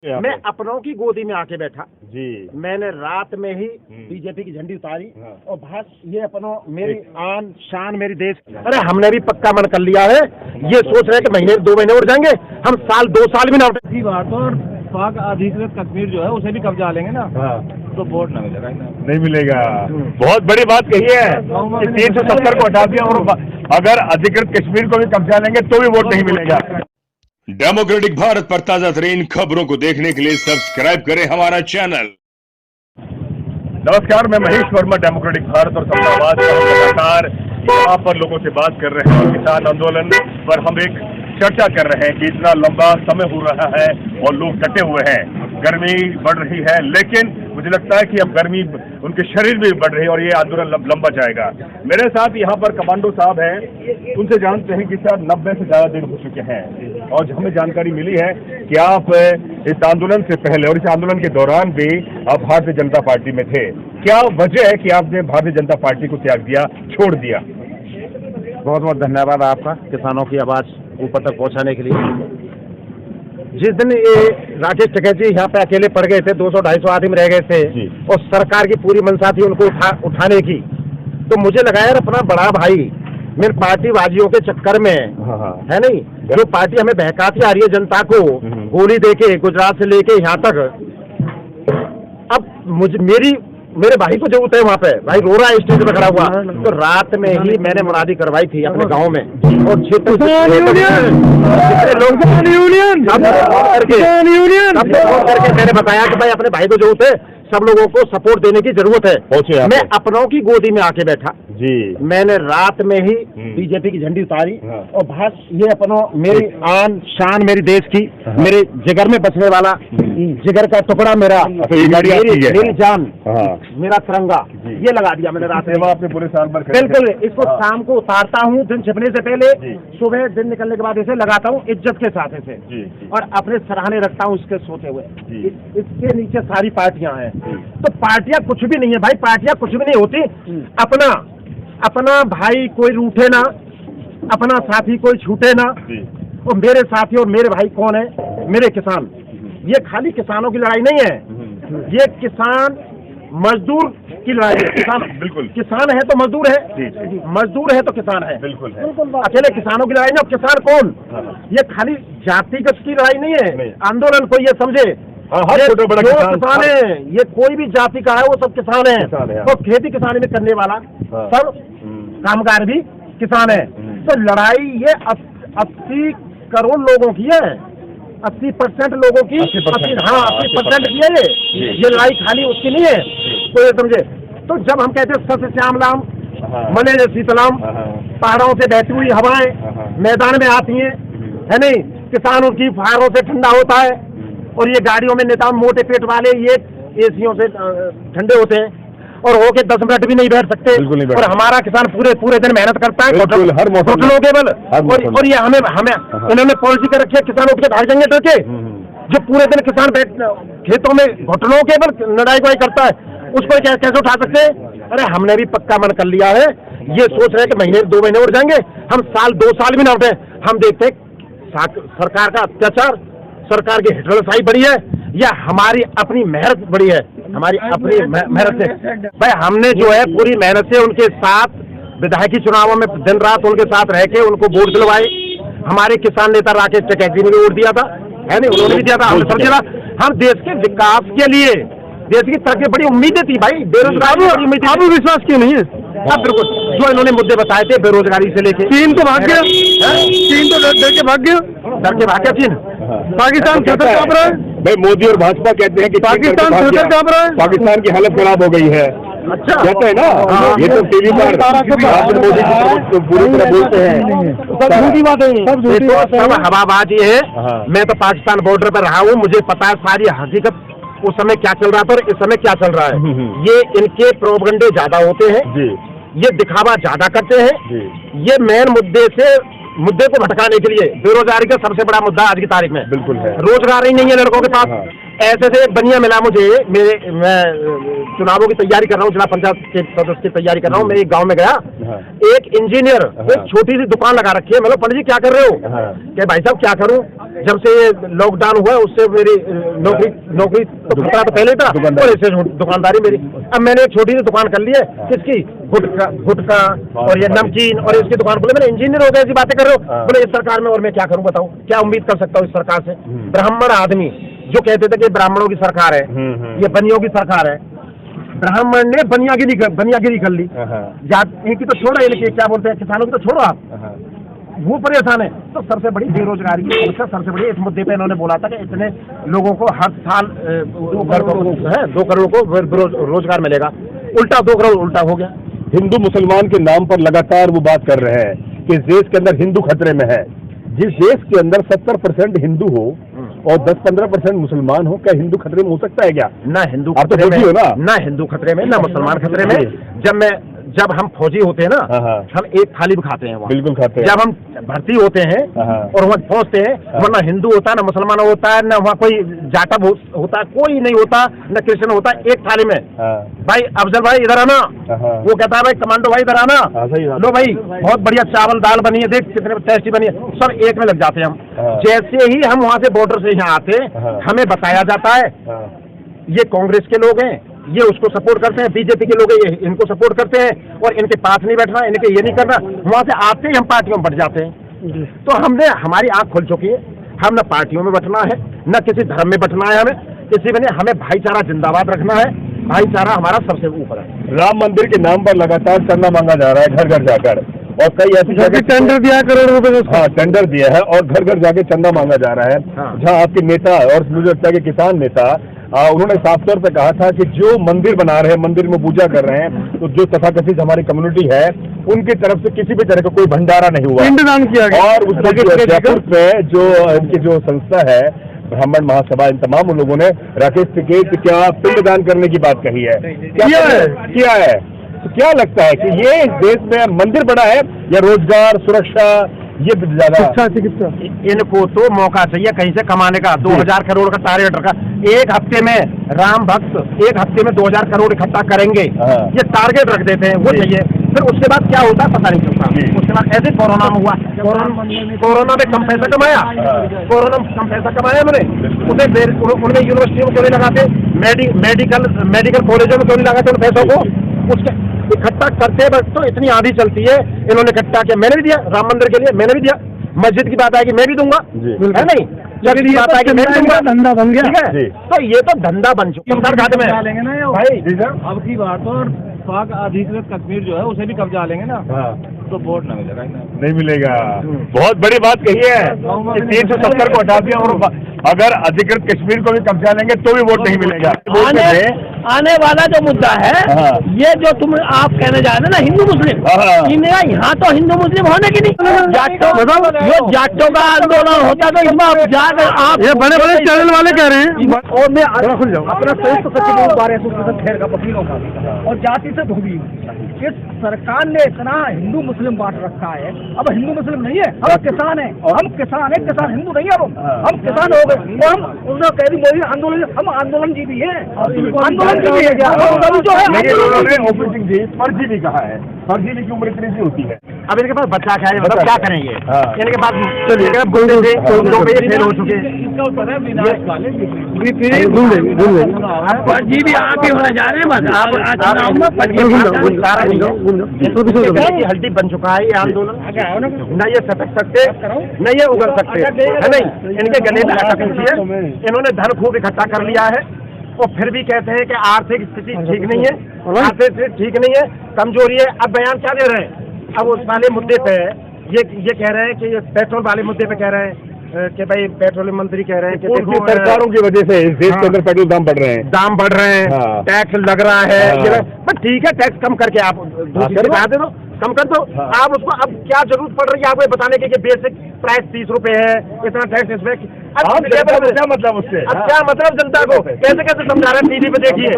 मैं अपनों की गोदी में आके बैठा जी। मैंने रात में ही बीजेपी की झंडी उतारी और बस ये अपनों मेरी आन शान मेरी देश। अरे हमने भी पक्का मन कर लिया है, ये सोच रहे कि महीने 2 महीने उठ जाएंगे, हम साल 2 साल भी ना उठे। इसी बात और पाक अधिकृत कश्मीर जो है उसे भी कब्जा लेंगे ना, तो वोट ना मिलेगा, नहीं मिलेगा। बहुत बड़ी बात कही है कि 370 को हटा दिया और अगर अधिकृत कश्मीर को भी कब्जा लेंगे तो भी वोट नहीं मिलेगा। डेमोक्रेटिक भारत पर ताजा तरीन खबरों को देखने के लिए सब्सक्राइब करें हमारा चैनल। नमस्कार, मैं महेश वर्मा, डेमोक्रेटिक भारत और सबका आवाज लगातार यहाँ पर लोगों से बात कर रहे हैं। किसान आंदोलन पर हम एक चर्चा कर रहे हैं कि इतना लंबा समय हो रहा है और लोग डटे हुए हैं। गर्मी बढ़ रही है, लेकिन मुझे लगता है कि अब गर्मी उनके शरीर में बढ़ रही है और ये आंदोलन लंबा जाएगा। मेरे साथ यहाँ पर कमांडो साहब हैं, उनसे जानते हैं कि सर 90 से ज़्यादा दिन हो चुके हैं और हमें जानकारी मिली है कि आप इस आंदोलन से पहले और इस आंदोलन के दौरान भी आप भारतीय जनता पार्टी में थे। क्या वजह है कि आपने भारतीय जनता पार्टी को त्याग दिया, छोड़ दिया? बहुत बहुत धन्यवाद आपका किसानों की आवाज ऊपर तक पहुंचाने के लिए। जिस दिन ये राकेश टिकैत जी यहाँ पे अकेले पड़ गए थे, 200-250 आदमी रह गए थे और सरकार की पूरी मंशा थी उनको उठाने की, तो मुझे लगा यार अपना बड़ा भाई मेरे पार्टीबाजियों के चक्कर में है नहीं, जो पार्टी हमें बहकाती आ रही है जनता को गोली देके गुजरात से लेके यहाँ तक, अब मेरे भाई को जरूरत है वहाँ पे। भाई रो रहा है स्टेज पे खड़ा हुआ, तो रात में ही मैंने मुनादी करवाई थी अपने गांव में और क्षेत्र करके मैंने बताया कि भाई अपने भाई को जरूरत है, सब लोगों को सपोर्ट देने की जरूरत है। मैं अपनों की गोदी में आके बैठा जी। मैंने रात में ही बीजेपी की झंडी उतारी और बस ये अपनों मेरी आन शान मेरी देश की, मेरे जिगर में बसने वाला जिगर का टुकड़ा मेरा, मेरी जान, मेरा तिरंगा, ये लगा दिया मैंने रात में। आपने पूरे साल भर बिल्कुल, इसको शाम को उतारता हूँ दिन छिपने से पहले, सुबह दिन निकलने के बाद इसे लगाता हूँ इज्जत के साथ इसे, और अपने सराहने रखता हूँ इसके सोते हुए। इसके नीचे सारी पार्टियां हैं, तो पार्टियां कुछ भी नहीं है भाई, पार्टियां कुछ भी नहीं होती। अपना भाई कोई रूठे ना, अपना साथी कोई छूटे ना, और मेरे साथी और मेरे भाई कौन है? मेरे किसान। ये खाली किसानों की लड़ाई नहीं है, ये किसान मजदूर की लड़ाई है। किसान बिल्कुल, किसान है तो मजदूर है, मजदूर है तो किसान है। बिल्कुल है। अकेले किसानों की लड़ाई नहीं, और किसान कौन? ये खाली जातिगत की लड़ाई नहीं है। आंदोलन को ये समझे, जो किसान है ये कोई भी जाति का है, वो सब किसान है, और खेती किसानी में करने वाला सब कामगार भी किसान है। तो लड़ाई ये 80 करोड़ लोगों की है, 80% लोगों की, 80% की है ये लड़ाई खाली उसकी नहीं है, तो ये समझे। तो जब हम कहते हैं सत्य श्यामलाम मने शीतलाम, पहाड़ों से बहती हुई हवाएं मैदान में आती हैं, है नहीं, किसानों की फायरों से ठंडा होता है, और ये गाड़ियों में नेता मोटे पेट वाले ये एसियों से ठंडे होते हैं, और होके 10 मिनट भी नहीं बैठ सकते। और हमारा किसान पूरे दिन मेहनत करता है घुटनों के बल, और ये हमें इन्होंने पॉलिसी कर रखी है किसान उठ के भाग जाएंगे डर के। जो पूरे दिन किसान खेतों में घुटनों के बल लड़ाई करता है, उसको कैसे उठा सकते हैं? अरे हमने भी पक्का मन कर लिया है, ये सोच रहे हैं कि महीने 2 महीने उठ जाएंगे, हम साल 2 साल भी ना उठे। हम देखते हैं सरकार का अत्याचार, सरकार की हिटलरशाही बड़ी है या हमारी अपनी मेहनत बड़ी है? हमारी अपनी मेहनत से भाई, हमने जो है पूरी मेहनत से उनके साथ विधायकी चुनावों में दिन रात उनके साथ रह के उनको वोट दिलवाए। हमारे किसान नेता राकेश टिकैत जी ने भी वोट दिया था, है नहीं, उन्होंने भी दिया था। हमने समझा हम देश के विकास के लिए, देश की तरक्की, बड़ी उम्मीदें थी भाई। बेरोजगारी आप विश्वास क्यों नहीं है? हाँ बिल्कुल, जो इन्होंने मुद्दे बताए थे बेरोजगारी से लेके, चीन तो भाग गया, चीन तो डर के भाग गया चीन। पाकिस्तान सदर कांप रहा है भाई। मोदी और भाजपा कहते हैं कि पाकिस्तान सदर कांप रहा है, पाकिस्तान की हालत खराब हो गई है। अच्छा कहते हैं ना, ये तो टीवी पर मोदी पूरी तरह बोलते हैं, सब हवाबाजी है। मैं तो पाकिस्तान बॉर्डर पर रहा हूँ, मुझे पता है सारी हकीकत, उस समय क्या चल रहा था और इस समय क्या चल रहा है। ये इनके प्रोपगंडे ज्यादा होते हैं, ये दिखावा ज्यादा करते हैं, ये मेन मुद्दे को भटकाने के लिए। बेरोजगारी का सबसे बड़ा मुद्दा आज की तारीख में बिल्कुल है, रोजगार ही नहीं है लड़कों के पास। ऐसे से एक बनिया मिला मुझे, मैं चुनावों की तैयारी कर रहा हूँ, जिला पंचायत के सदस्य की तैयारी कर रहा हूँ। मैं एक गांव में गया, एक इंजीनियर एक छोटी सी दुकान लगा रखी है। मतलब पंडित जी क्या कर रहे हो? क्या भाई साहब क्या करूँ, जब से लॉकडाउन हुआ उससे मेरी नौकरी तो खतरा तो पहले था, और इससे दुकानदारी मेरी। अब मैंने एक छोटी सी दुकान कर ली है, किसकी? गुटखा और ये नमकीन, और इसकी दुकान खोले। मैंने इंजीनियर हो गए, ऐसी बातें कर रहे हो? बोले इस सरकार में और मैं क्या करूँ बताओ, क्या उम्मीद कर सकता हूँ इस सरकार से? ब्राह्मण आदमी जो कहते थे कि ब्राह्मणों की सरकार है, ये बनियों की सरकार है, ब्राह्मण ने बनियागिरी कर ली। इनकी तो छोड़ो, इनकी क्या बोलते हैं, किसानों की तो छोड़ो आप, वो परेशान है। तो सबसे बड़ी बेरोजगारी की समस्या, सबसे बड़ी इस मुद्दे पे इन्होंने बोला था कि इतने लोगों को हर साल 2 करोड़ को रोजगार मिलेगा। उल्टा 2 करोड़ उल्टा हो गया। हिंदू मुसलमान के नाम पर लगातार वो बात कर रहे हैं कि इस देश के अंदर हिंदू खतरे में है। जिस देश के अंदर 70% हिंदू हो और 10-15% मुसलमान हो, क्या हिंदू खतरे में हो सकता है क्या? ना हिंदू आप तो खतरे में हो ना? ना हिंदू खतरे में, ना मुसलमान खतरे में। जब हम फौजी होते हैं ना, हम एक थाली भी खाते हैं वहाँ। बिल्कुल खाते हैं। जब हम भर्ती होते हैं और वहाँ पहुँचते हैं, वरना हिंदू होता है, ना मुसलमान होता है, ना वहाँ कोई जाटा होता है, कोई नहीं होता, ना क्रिश्चियन होता है। एक थाली में भाई अफजल भाई इधर आना, वो कहता है भाई कमांडो भाई इधर आना, लो भाई बहुत बढ़िया चावल दाल बनी है, देख कितने टेस्टी बनी है, सब एक में लग जाते हैं हम। जैसे ही हम वहाँ से बॉर्डर से यहाँ आते, हमें बताया जाता है ये कांग्रेस के लोग हैं, ये उसको सपोर्ट करते हैं, बीजेपी के लोग ये इनको सपोर्ट करते हैं, और इनके पास नहीं बैठना, इनके ये नहीं करना। वहाँ से आते ही हम पार्टियों में बढ़ जाते हैं। तो हमारी आंख खुल चुकी है, हम न पार्टियों में बैठना है, न किसी धर्म में बैठना है, हमें भाईचारा जिंदाबाद रखना है। भाईचारा हमारा सबसे ऊपर है। राम मंदिर के नाम पर लगातार चंदा मांगा जा रहा है घर घर जाकर, और कई ऐसी जगह टेंडर दिया करोड़ रुपए। हाँ, टेंडर दिया है और घर घर जाके चंदा मांगा जा रहा है। जहाँ आपके नेता और मुझे लगता है कि किसान नेता, उन्होंने साफ तौर पे कहा था कि जो मंदिर बना रहे हैं, मंदिर में पूजा कर रहे हैं, तो जो तथाकथित हमारी कम्युनिटी है उनकी तरफ से किसी भी तरह का कोई भंडारा नहीं हुआ, पिंडदान किया गया। और उस जयपुर में जो इनकी जो संस्था है ब्राह्मण महासभा, इन तमाम लोगों ने राकेश टिकैत क्या पिंडदान करने की बात कही है, किया है। तो क्या लगता है कि ये इस देश में मंदिर बना है या रोजगार, सुरक्षा, ये ज्यादा? इनको तो मौका चाहिए कहीं से कमाने का। 2000 करोड़ का टारगेट रखा, एक हफ्ते में राम भक्त 2000 करोड़ इकट्ठा करेंगे, ये टारगेट रख देते हैं, वो चाहिए। फिर उसके बाद क्या होता है पता नहीं चलता। उसके बाद ऐसे कोरोना में हुआ, कोरोना में कम पैसा कमाया, उन्होंने उनमें यूनिवर्सिटियों में क्यों नहीं लगाते, मेडिकल कॉलेजों में क्यों नहीं लगाते उन पैसों को? उसके इकट्ठा करते वक्त तो इतनी आंधी चलती है, इन्होंने इकट्ठा किया। मैंने भी दिया राम मंदिर के लिए, मैंने भी दिया। मस्जिद की बात आएगी मैं भी दूंगा, है नहीं? जब की बात आएगी मैं भी दूंगा। धंधा बन गया, ठीक है? तो ये तो धंधा बन चुका खाते में भाई। अब की बात और पाक अधिकृत कश्मीर जो है उसे भी कब्जा लेंगे ना, तो वोट न मिलेगा, नहीं मिलेगा। बहुत बड़ी बात कही है कि 370 को हटा दिया, और अगर अधिकृत कश्मीर को भी कब्जा लेंगे तो भी वोट नहीं मिलेगा। आने वाला जो मुद्दा है, ये जो आप कहने जा रहे हैं ना हिंदू मुस्लिम, यहाँ तो हिंदू मुस्लिम होने की नहीं, जाटों का आंदोलन होता तो इसमें आप ये बड़े बड़े चैनल वाले कह रहे हैं। और मैं अपना संयुक्त सचिव बार खैर का वकीलों का और जाति से धोबी, इस सरकार ने इतना हिंदू मुस्लिम बांट रखा है। अब हिंदू मुस्लिम नहीं है, हम किसान हैं, किसान हिंदू नहीं है, हम किसान हो गए। और हम उन्होंने कह दी मोदी आंदोलन, हम आंदोलन जीवी है, आंदोलन जीवी है क्या? जो है फर्जी भी कहा है, फर्जी की उम्र इतनी सी होती है। अब इनके पास बच्चा क्या है, मतलब क्या करेंगे? इनके पास फेल हो चुके हैं, फर्जी भी आप ही होने जा रहे हैं। बस आप हल्दी बन चुका है ये आंदोलन, न ये सटक सकते न ये उगल सकते, है नहीं? इनके गले में लटक है। इन्होंने धन खूब इकट्ठा कर लिया है, और फिर भी कहते हैं कि आर्थिक स्थिति ठीक नहीं है, आर्थिक स्थिति ठीक नहीं है, कमजोरी है। अब बयान क्या दे रहे हैं? अब उस वाले मुद्दे पे ये कह रहे हैं कि पेट्रोल वाले मुद्दे पे कह रहे हैं कि भाई पेट्रोलियम मंत्री कह रहे हैं कि देखो सरकारों की वजह से इस देश के अंदर पेट्रोल दाम बढ़ रहे हैं, टैक्स लग रहा है। बट ठीक है, टैक्स कम करके आप दूसरी बात दे दो, कम कर दो। आप उसको अब क्या जरूरत पड़ रही है आपको बताने की कि बेसिक प्राइस 30 रुपए है, इतना टैक्स इसमें क्या मतलब उससे? अब क्या मतलब जनता को कैसे समझा रहे हैं? टीवी पे देखिए,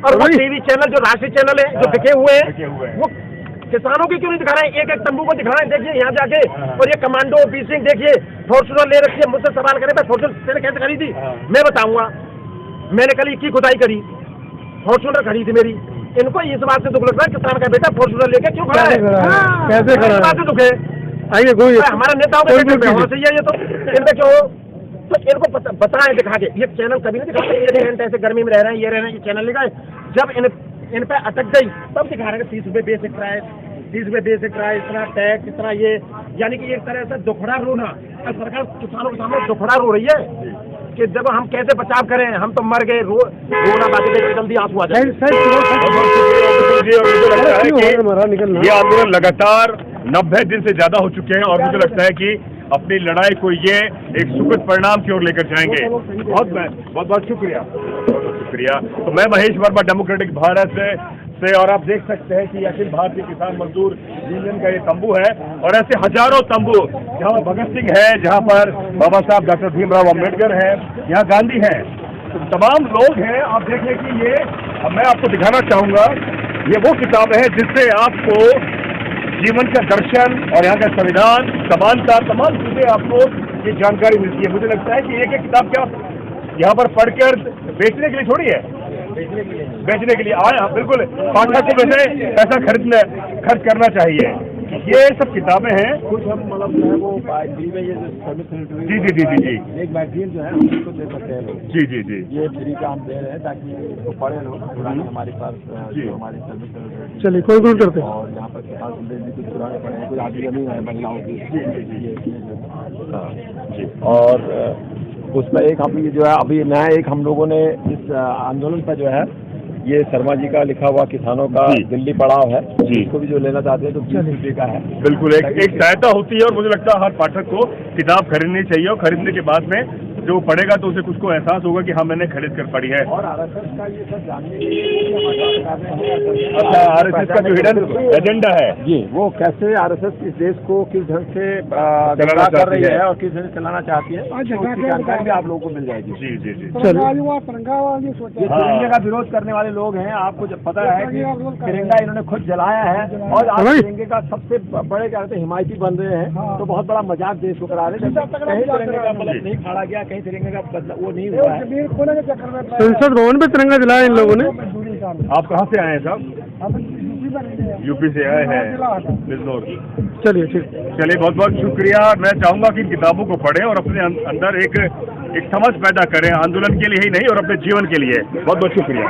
और वो टीवी चैनल जो राष्ट्रीय चैनल है जो बिके हुए हैं, वो किसानों की क्यों नहीं दिखा रहे हैं? एक एक तंबू को दिखा रहे हैं, देखिए यहाँ जाके। और ये कमांडो पीसिंग देखिए, फॉर्चुनर ले रखी है, मुझसे सवाल करे फॉर्चुनर कैसे खरीदी, मैं बताऊंगा। मैंने कल की खुदाई करी, फॉर्चूनर खड़ी थी मेरी। इनको इस बात से दुख लगता है किसान का बेटा फॉर्चूनर लेके क्यों खड़ा है, कैसे खड़ा है? इस बात से दुख है। आइए कोई हमारे नेताओं को होना चाहिए ये तो, इनका क्यों हो? तो इनको बताएं, दिखा के। ये चैनल कभी नहीं दिखाते ये टेंट ऐसे गर्मी में रह रहे हैं, ये रह रहे हैं, ये चैनल दिखाए। जब इन पे अटक गई तब दिखा रहे हैं 30 रुपए बेसिक प्राइस, 30 रुपए बेसिक प्राइस, इतना टैक्स, इतना ये, यानी कि एक तरह से दुखड़ा रोना। सरकार किसानों के सामने दुखड़ा रो रही है कि जब हम कैसे बचाव करें, हम तो मर गए, रोना बाकी जल्दी आंसू आ जाए। ये आंदोलन लगातार 90 दिन से ज्यादा हो चुके हैं और मुझे लगता है कि अपनी लड़ाई को ये एक सुखद परिणाम की ओर लेकर जाएंगे। बहुत शुक्रिया, बहुत शुक्रिया। तो मैं महेश वर्मा, डेमोक्रेटिक भारत से, और आप देख सकते हैं कि अखिल भारतीय किसान मजदूर यूनियन का ये तंबू है और ऐसे हजारों तंबू, जहाँ भगत सिंह है, जहाँ पर बाबा साहब डॉक्टर भीमराव अम्बेडकर है, यहाँ गांधी है, तो तमाम लोग हैं। आप देखें कि ये, मैं आपको दिखाना चाहूंगा, ये वो किताब है जिससे आपको जीवन का दर्शन और यहाँ का संविधान, समानता, तमाम चीजें आपको ये जानकारी मिलती है। मुझे लगता है कि एक किताब क्या यहाँ पर पढ़कर बेचने के लिए थोड़ी है, बेचने के लिए आया, बिल्कुल पाठक को वैसे पैसा खर्च करना चाहिए। ये सब किताबें हैं, कुछ हम मतलब वो फ्री में ये जी जी जी जी जी, एक मैगजीन जो है हम उसको दे सकते हैं लोग। जी जी जी, ये फ्री का हम दे रहे हैं ताकि इसको पढ़े लोग, पुराने हमारे पास जो हमारे सर्विस। चलिए कौन करते हैं? और यहाँ पर किताब भी कुछ पुराने पढ़े हैं, कुछ आदमी नहीं है महिलाओं की। जी। और उसमें एक हम जो है अभी नया एक हम लोगों ने इस आंदोलन पर जो है ये शर्मा जी का लिखा हुआ किसानों का दिल्ली पड़ाव है जी, इसको भी जो लेना चाहते हैं तो 20 रुपये का है। बिल्कुल एक सहायता होती है और मुझे लगता है हर पाठक को किताब खरीदनी चाहिए और खरीदने के बाद में जो पढ़ेगा तो उसे कुछ को एहसास होगा कि हाँ मैंने खरीद कर पढ़ी है। और आरएसएस का ये सब जानने के लिए अच्छा, आरएसएस का जो हिडन एजेंडा है जी, वो कैसे आरएसएस इस देश को किस ढंग से चलाना कर रही चाहती है और किस ढंग से चलाना चाहती है, उसकी जानकारी भी आप लोगों को मिल जाएगी। जी जी जी, ये तिरंगे का विरोध करने वाले लोग हैं, आपको जब पता है कि तिरंगा इन्होंने खुद जलाया है और आज तिरंगे का सबसे बड़े क्या कहते हैं हिमायती बन रहे हैं, तो बहुत बड़ा मजाक देश को करा रहे हैं। कहीं तिरंगे का मतलब नहीं फाड़ा गया, कहीं तिरंगे का वो नहीं हुआ है। संसद भवन पे तिरंगा जलाया इन लोगों ने। आप कहाँ से आए हैं साहब? यूपी से आए हैं, बिजनौर। चलिए ठीक, चलिए बहुत बहुत शुक्रिया। मैं चाहूंगा कि किताबों को पढ़ें और अपने अंदर एक समझ पैदा करें, आंदोलन के लिए ही नहीं और अपने जीवन के लिए। बहुत बहुत शुक्रिया।